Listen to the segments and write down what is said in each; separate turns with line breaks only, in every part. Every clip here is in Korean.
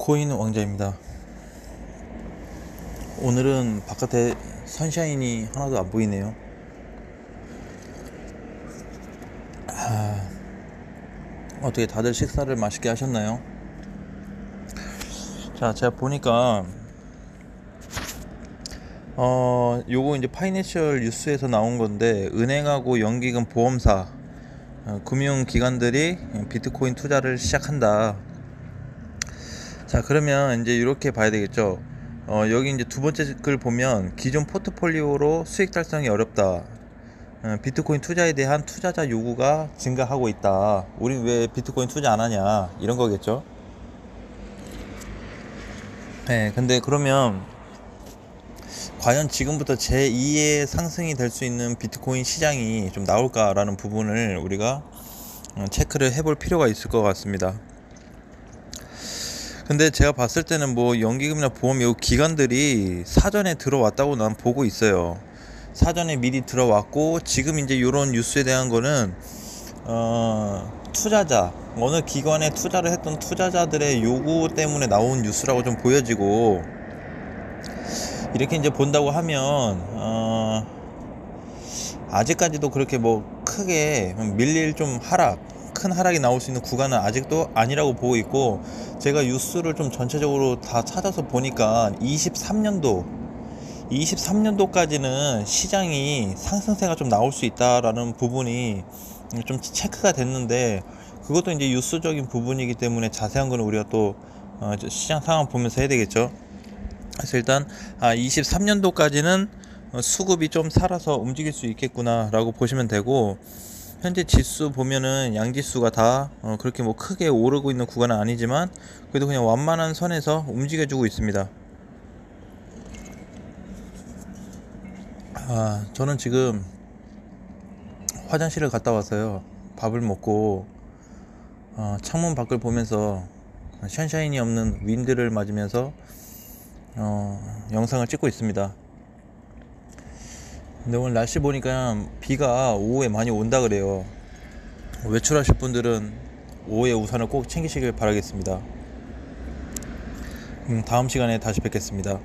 비트코인 왕자입니다. 오늘은 바깥에 선샤인이 하나도 안 보이네요. 어떻게 다들 식사를 맛있게 하셨나요? 자, 제가 보니까 요거 이제 파이낸셜 뉴스에서 나온 건데, 은행하고 연기금 보험사 금융기관들이 비트코인 투자를 시작한다. 자, 그러면 이제 이렇게 봐야 되겠죠. 여기 이제 두 번째 글 보면, 기존 포트폴리오로 수익 달성이 어렵다. 비트코인 투자에 대한 투자자 요구가 증가하고 있다. 우린 왜 비트코인 투자 안 하냐, 이런 거겠죠. 네, 근데 그러면 과연 지금부터 제2의 상승이 될 수 있는 비트코인 시장이 좀 나올까라는 부분을 우리가 체크를 해볼 필요가 있을 것 같습니다. 근데 제가 봤을 때는 뭐 연기금이나 보험 요 기관들이 사전에 들어왔다고 난 보고 있어요. 사전에 미리 들어왔고, 지금 이제 요런 뉴스에 대한 거는 투자자, 어느 기관에 투자를 했던 투자자들의 요구 때문에 나온 뉴스라고 좀 보여지고, 이렇게 이제 본다고 하면 아직까지도 그렇게 뭐 크게 밀릴 좀 큰 하락이 나올 수 있는 구간은 아직도 아니라고 보고 있고, 제가 뉴스를 좀 전체적으로 다 찾아서 보니까 23년도까지는 시장이 상승세가 좀 나올 수 있다라는 부분이 좀 체크가 됐는데, 그것도 이제 뉴스적인 부분이기 때문에 자세한 거는 우리가 또 시장 상황 보면서 해야 되겠죠. 그래서 일단 23년도까지는 수급이 좀 살아서 움직일 수 있겠구나 라고 보시면 되고, 현재 지수 보면은 양지수가 다 그렇게 뭐 크게 오르고 있는 구간은 아니지만, 그래도 그냥 완만한 선에서 움직여주고 있습니다. 저는 지금 화장실을 갔다 와서요, 밥을 먹고 창문 밖을 보면서 션샤인이 없는 윈드를 맞으면서 영상을 찍고 있습니다. 근데 오늘 날씨 보니까 비가 오후에 많이 온다 그래요. 외출하실 분들은 오후에 우산을 꼭 챙기시길 바라겠습니다. 다음 시간에 다시 뵙겠습니다.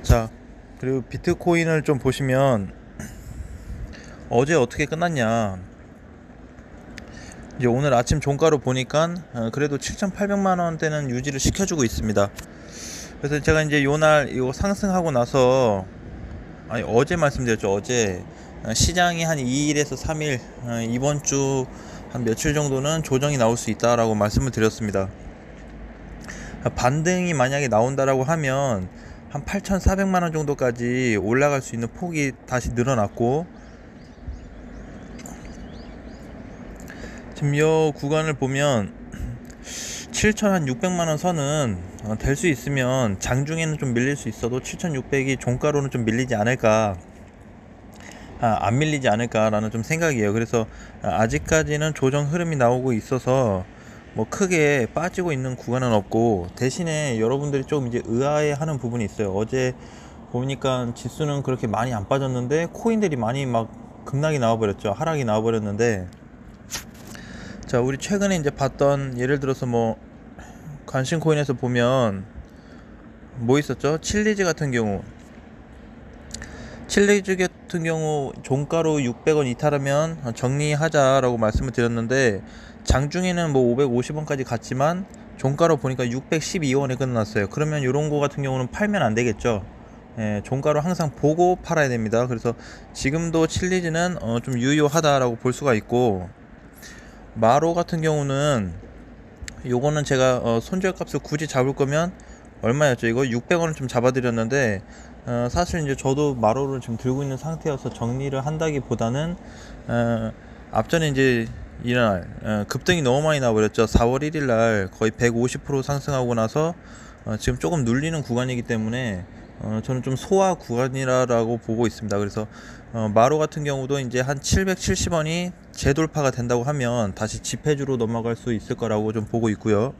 자, 그리고 비트코인을 좀 보시면 어제 어떻게 끝났냐, 이제 오늘 아침 종가로 보니까 그래도 7,800만원대는 유지를 시켜주고 있습니다. 그래서 제가 이제 요날 이거 상승하고 나서, 어제 말씀드렸죠. 어제 시장이 한 2일에서 3일, 이번 주 한 며칠 정도는 조정이 나올 수 있다라고 말씀을 드렸습니다. 반등이 만약에 나온다라고 하면 한 8,400만원 정도까지 올라갈 수 있는 폭이 다시 늘어났고, 지금 이 구간을 보면 7,600만원 선은 될 수 있으면 장중에는 좀 밀릴 수 있어도 7,600이 종가로는 좀 밀리지 않을까, 안 밀리지 않을까라는 좀 생각이에요. 그래서 아직까지는 조정 흐름이 나오고 있어서 뭐 크게 빠지고 있는 구간은 없고, 대신에 여러분들이 좀 이제 의아해하는 부분이 있어요. 어제 보니까 지수는 그렇게 많이 안 빠졌는데 코인들이 많이 막 급락이 나와버렸죠. 하락이 나와버렸는데, 자, 우리 최근에 이제 봤던, 예를 들어서 뭐 관심 코인에서 보면 뭐 있었죠? 칠리즈 같은 경우 종가로 600원 이탈하면 정리하자라고 말씀을 드렸는데, 장중에는 뭐 550원까지 갔지만 종가로 보니까 612원에 끝났어요. 그러면 이런 거 같은 경우는 팔면 안 되겠죠. 종가로 항상 보고 팔아야 됩니다. 그래서 지금도 칠리즈는 좀 유효하다라고 볼 수가 있고, 마로 같은 경우는 요거는 제가 손절값을 굳이 잡을 거면 얼마였죠? 이거 600원을 좀 잡아드렸는데, 사실 이제 저도 마로를 지금 들고 있는 상태여서 정리를 한다기보다는 앞전에 이제 이날 급등이 너무 많이 나버렸죠. 4월 1일 날 거의 150% 상승하고 나서 지금 조금 눌리는 구간이기 때문에 저는 좀 소화 구간이라고 보고 있습니다. 그래서 마로 같은 경우도 이제 한 770원이 재돌파가 된다고 하면 다시 지폐주로 넘어갈 수 있을 거라고 좀 보고 있고요.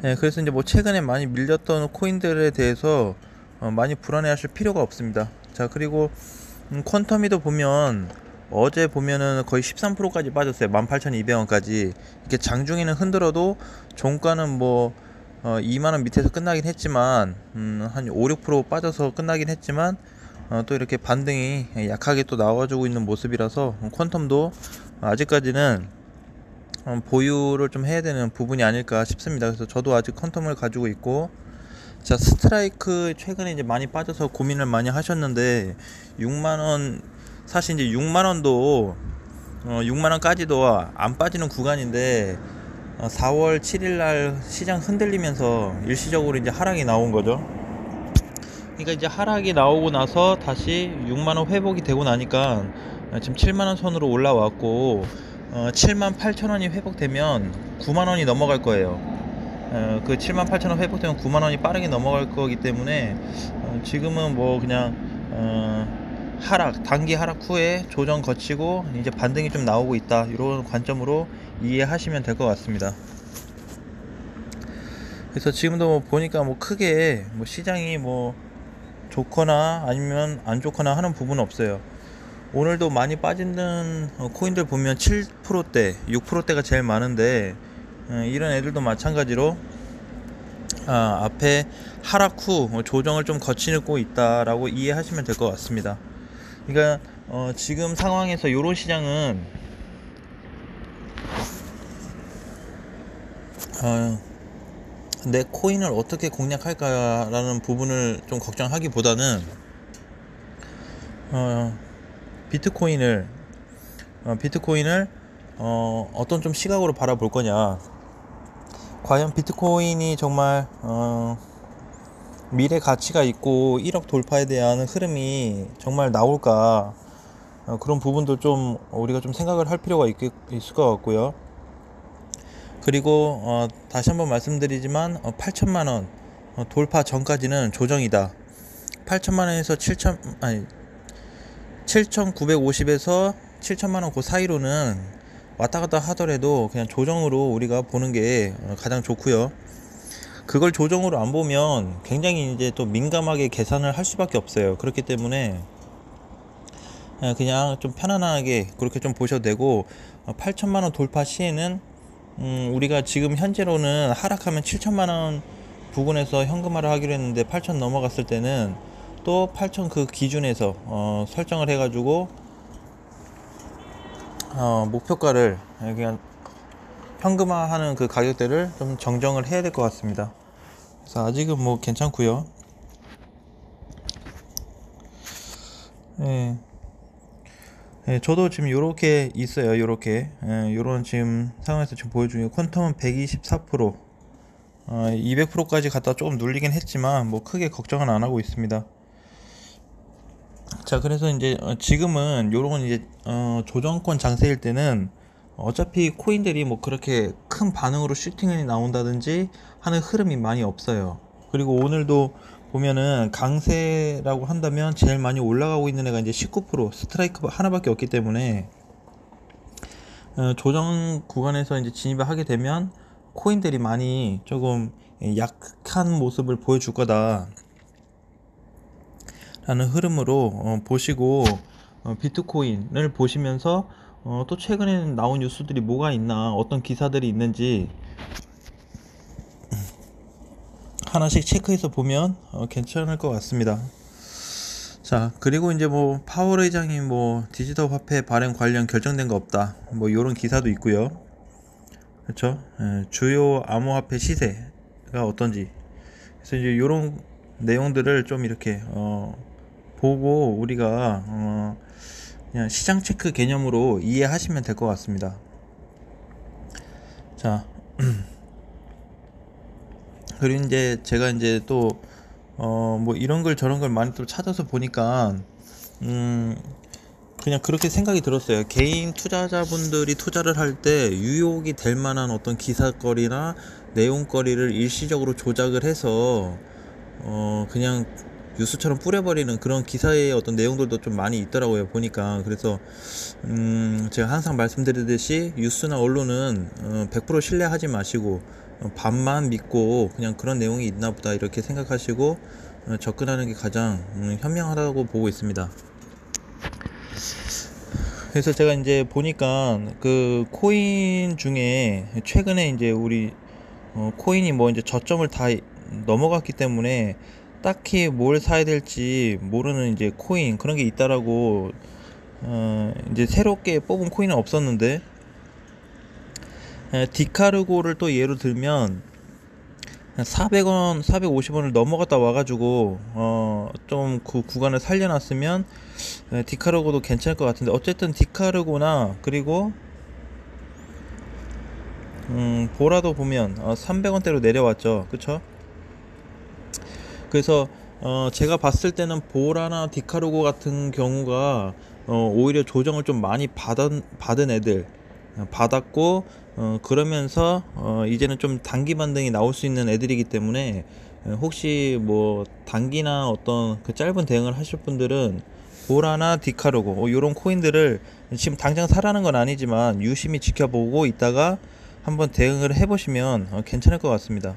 그래서 이제 뭐 최근에 많이 밀렸던 코인들에 대해서 많이 불안해 하실 필요가 없습니다. 자, 그리고 퀀텀이도 보면 어제 보면은 거의 13%까지 빠졌어요. 18,200원까지. 이렇게 장중에는 흔들어도 종가는 뭐 2만원 밑에서 끝나긴 했지만 한 5, 6% 빠져서 끝나긴 했지만 또 이렇게 반등이 약하게 또 나와주고 있는 모습이라서 퀀텀도 아직까지는 보유를 좀 해야 되는 부분이 아닐까 싶습니다. 그래서 저도 아직 퀀텀을 가지고 있고, 자, 스트라이크 최근에 이제 많이 빠져서 고민을 많이 하셨는데 6만원, 사실 이제 6만원도 6만원까지도 안 빠지는 구간인데 4월 7일날 시장 흔들리면서 일시적으로 이제 하락이 나온 거죠. 그러니까 이제 하락이 나오고 나서 다시 6만원 회복이 되고 나니까 지금 7만원 선으로 올라왔고, 7만 8천원이 회복되면 9만원이 넘어갈 거예요. 그 7만 8천원 회복되면 9만원이 빠르게 넘어갈 거기 때문에 지금은 뭐 그냥 단기 하락 후에 조정 거치고 이제 반등이 좀 나오고 있다, 이런 관점으로 이해하시면 될 것 같습니다. 그래서 지금도 뭐 보니까 뭐 크게 뭐 시장이 뭐 좋거나 아니면 안 좋거나 하는 부분은 없어요. 오늘도 많이 빠지는 코인들 보면 7%대, 6%대가 제일 많은데, 이런 애들도 마찬가지로 앞에 하락 후 조정을 좀 거치고 있다라고 이해하시면 될 것 같습니다. 그러니까 지금 상황에서 이런 시장은 내 코인을 어떻게 공략할까라는 부분을 좀 걱정하기보다는 비트코인을 어떤 좀 시각으로 바라볼 거냐, 과연 비트코인이 정말 미래 가치가 있고 1억 돌파에 대한 흐름이 정말 나올까, 그런 부분도 좀 우리가 좀 생각을 할 필요가 있을 것 같고요. 그리고 다시 한번 말씀드리지만 8천만원 돌파 전까지는 조정이다. 8천만원에서 7,950에서 7천만원 그 사이로는 왔다 갔다 하더라도 그냥 조정으로 우리가 보는 게 가장 좋고요. 그걸 조정으로 안 보면 굉장히 이제 또 민감하게 계산을 할 수밖에 없어요. 그렇기 때문에 그냥 좀 편안하게 그렇게 좀 보셔도 되고, 8천만원 돌파 시에는 우리가 지금 현재로는 하락하면 7천만원 부근에서 현금화를 하기로 했는데 8천 넘어갔을 때는 또 8천 그 기준에서 설정을 해가지고 목표가를 그냥 현금화하는 그 가격대를 좀 정정을 해야 될 것 같습니다. 그래서 아직은 뭐 괜찮고요. 예. 예, 저도 지금 요렇게 있어요. 요렇게 요런 지금 상황에서 지금 보여주는 퀀텀은 124%, 200%까지 갔다 조금 눌리긴 했지만 뭐 크게 걱정은 안 하고 있습니다. 자, 그래서 이제 지금은 요런 이제 조정권 장세일 때는 어차피 코인들이 뭐 그렇게 큰 반응으로 슈팅이 나온다든지 하는 흐름이 많이 없어요. 그리고 오늘도 보면은 강세라고 한다면 제일 많이 올라가고 있는 애가 이제 19%, 스트라이크 하나밖에 없기 때문에 조정 구간에서 이제 진입을 하게 되면 코인들이 많이 조금 약한 모습을 보여줄 거다 라는 흐름으로 보시고, 비트코인을 보시면서 또 최근에 나온 뉴스들이 뭐가 있나, 어떤 기사들이 있는지 하나씩 체크해서 보면 괜찮을 것 같습니다. 자, 그리고 이제 뭐 파월 의장이 뭐 디지털 화폐 발행 관련 결정된 거 없다, 뭐 요런 기사도 있고요. 그렇죠? 주요 암호화폐 시세가 어떤지, 그래서 이제 요런 내용들을 좀 이렇게 보고 우리가 그냥 시장 체크 개념으로 이해하시면 될 것 같습니다. 자, 그리고 이제 제가 이제 또 뭐 이런 걸 저런 걸 많이 또 찾아서 보니까 그냥 그렇게 생각이 들었어요. 개인 투자자분들이 투자를 할 때 유혹이 될 만한 어떤 기사거리나 내용거리를 일시적으로 조작을 해서 그냥 뉴스처럼 뿌려버리는 그런 기사의 어떤 내용들도 좀 많이 있더라고요, 보니까. 그래서 제가 항상 말씀드리듯이 뉴스나 언론은 100% 신뢰하지 마시고 반만 믿고 그냥 그런 내용이 있나 보다 이렇게 생각하시고 접근하는 게 가장 현명하다고 보고 있습니다. 그래서 제가 이제 보니까 그 코인 중에 최근에 이제 우리 코인이 뭐 이제 저점을 다 넘어갔기 때문에 딱히 뭘 사야 될지 모르는 이제 코인 그런 게 있다라고 이제 새롭게 뽑은 코인은 없었는데 디카르고를 또 예로 들면 400원, 450원을 넘어갔다 와가지고 좀 그 구간을 살려놨으면 디카르고도 괜찮을 것 같은데 어쨌든 디카르고나 그리고 보라도 보면 300원대로 내려왔죠, 그쵸? 그래서 제가 봤을 때는 보라나 디카르고 같은 경우가 오히려 조정을 좀 많이 받은 애들 받았고 그러면서 이제는 좀 단기 반등이 나올 수 있는 애들이기 때문에 혹시 뭐 단기나 어떤 그 짧은 대응을 하실 분들은 보라나 디카르고 요런 코인들을 지금 당장 사라는 건 아니지만 유심히 지켜보고 있다가 한번 대응을 해보시면 괜찮을 것 같습니다.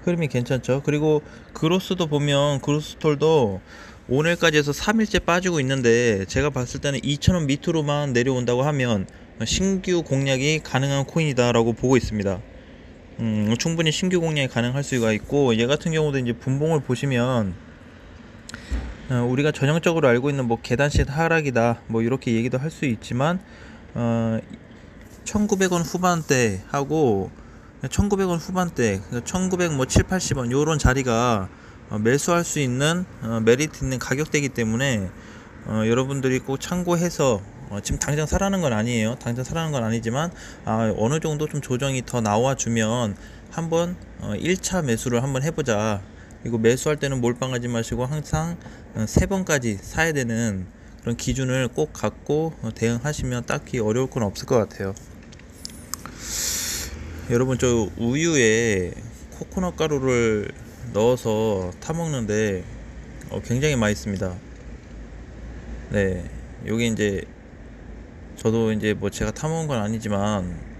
흐름이 괜찮죠. 그리고 그로스도 보면 그로스톨도 오늘까지 해서 3일째 빠지고 있는데 제가 봤을 때는 2,000원 밑으로만 내려온다고 하면 신규 공략이 가능한 코인이다 라고 보고 있습니다. 충분히 신규 공략이 가능할 수가 있고, 얘 같은 경우도 이제 분봉을 보시면 우리가 전형적으로 알고 있는 뭐 계단식 하락이다 뭐 이렇게 얘기도 할 수 있지만 1900원 후반대 하고 1900원 후반대 1900 뭐 7, 80원 요런 자리가 매수할 수 있는 메리트 있는 가격대이기 때문에 여러분들이 꼭 참고해서 지금 당장 사라는 건 아니에요. 당장 사라는 건 아니지만 어느 정도 좀 조정이 더 나와주면 한번 1차 매수를 한번 해보자. 그리고 매수할 때는 몰빵하지 마시고 항상 3번까지 사야 되는 그런 기준을 꼭 갖고 대응하시면 딱히 어려울 건 없을 것 같아요. 여러분, 저 우유에 코코넛 가루를 넣어서 타먹는데 굉장히 맛있습니다. 네, 요게 이제 저도 이제 뭐 제가 타먹은 건 아니지만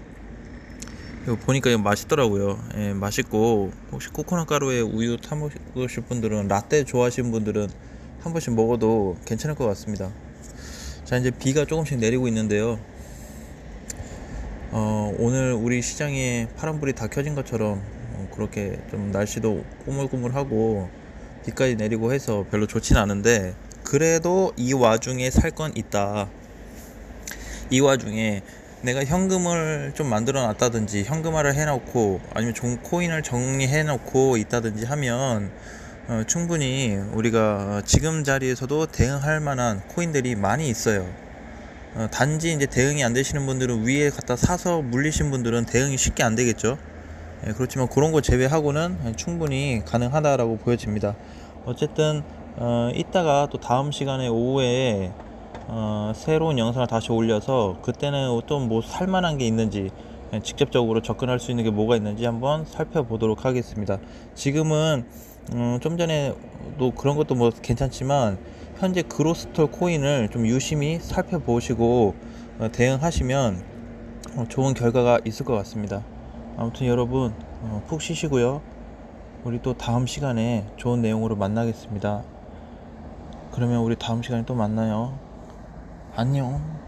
이거 보니까 이거 맛있더라고요. 예, 맛있고 혹시 코코넛 가루에 우유 타먹으실 분들은, 라떼 좋아하시는 분들은 한 번씩 먹어도 괜찮을 것 같습니다. 자, 이제 비가 조금씩 내리고 있는데요. 오늘 우리 시장에 파란불이 다 켜진 것처럼 그렇게 좀 날씨도 꾸물꾸물하고 비까지 내리고 해서 별로 좋진 않은데, 그래도 이 와중에 살 건 있다. 이 와중에 내가 현금을 좀 만들어 놨다든지 현금화를 해놓고 아니면 코인을 정리해 놓고 있다든지 하면 충분히 우리가 지금 자리에서도 대응할 만한 코인들이 많이 있어요. 단지 이제 대응이 안 되시는 분들은 위에 갖다 사서 물리신 분들은 대응이 쉽게 안 되겠죠. 그렇지만 그런 거 제외하고는 충분히 가능하다라고 보여집니다. 어쨌든 이따가 또 다음 시간에 오후에 새로운 영상을 다시 올려서 그때는 좀 뭐 살만한 게 있는지 직접적으로 접근할 수 있는 게 뭐가 있는지 한번 살펴보도록 하겠습니다. 지금은 좀 전에도 그런 것도 뭐 괜찮지만 현재 그로스톨 코인을 좀 유심히 살펴보시고 대응하시면 좋은 결과가 있을 것 같습니다. 아무튼 여러분 푹 쉬시고요. 우리 또 다음 시간에 좋은 내용으로 만나겠습니다. 그러면 우리 다음 시간에 또 만나요. 안녕.